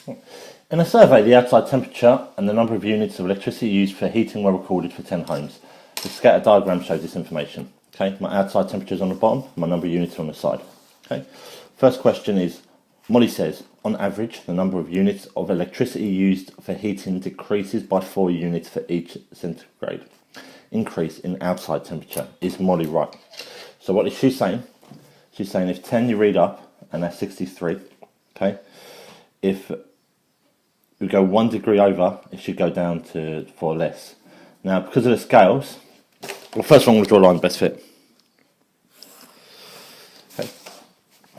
In a survey, the outside temperature and the number of units of electricity used for heating were recorded for 10 homes. The scatter diagram shows this information. Okay, my outside temperature is on the bottom, my number of units are on the side. Okay, first question is, Molly says, on average, the number of units of electricity used for heating decreases by 4 units for each centigrade increase in outside temperature. Is Molly right? So what is she saying? She's saying if 10 you read up, and that's 63, okay? If we go 1 degree over, it should go down to 4 less. Now, because of the scales, well, first one, we'll draw a line best fit. Okay,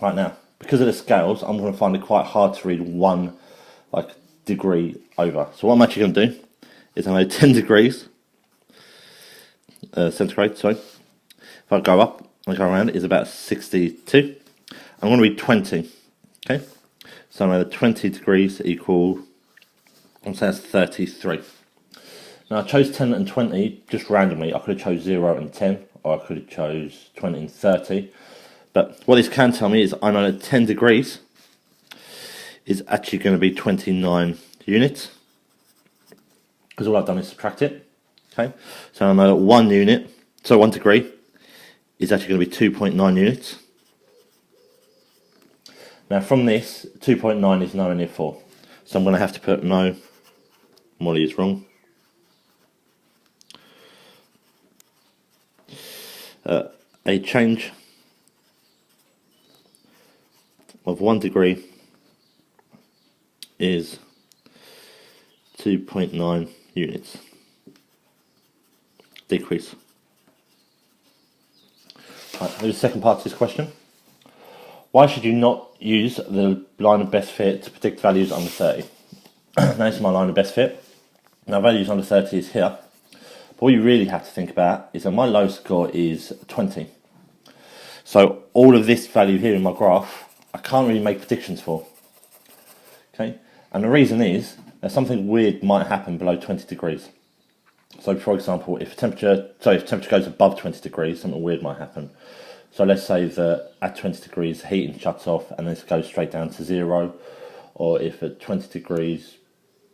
right now, because of the scales, I'm going to find it quite hard to read 1 degree over. So what I'm actually going to do is I know 10 degrees centigrade. Sorry. If I go up, I go around, is about 62. I'm going to read 20. Okay, so I know 20 degrees equal, I'm saying that's 33. Now I chose 10 and 20 just randomly. I could have chose 0 and 10, or I could have chose 20 and 30. But what this can tell me is I know that 10 degrees is actually going to be 29 units, because all I've done is subtract it. Okay, so I know that 1 degree is actually going to be 2.9 units. Now from this, 2.9 is nowhere near 4. So I'm going to have to put no, Molly is wrong. A change of 1 degree is 2.9 units. Decrease. Right, here's the second part to this question. Why should you not use the line of best fit to predict values under 30? Now this is my line of best fit. Now values under 30 is here. But what you really have to think about is that my low score is 20. So all of this value here in my graph, I can't really make predictions for. Okay, and the reason is that something weird might happen below 20 degrees. So for example, if temperature goes above 20 degrees, something weird might happen. So let's say that at 20 degrees heating shuts off and this goes straight down to 0, or if at 20 degrees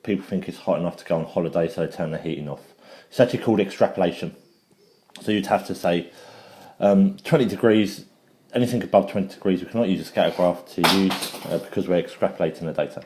people think it's hot enough to go on holiday so they turn the heating off. It's actually called extrapolation. So you'd have to say 20 degrees, anything above 20 degrees we cannot use a scatter graph to use because we're extrapolating the data.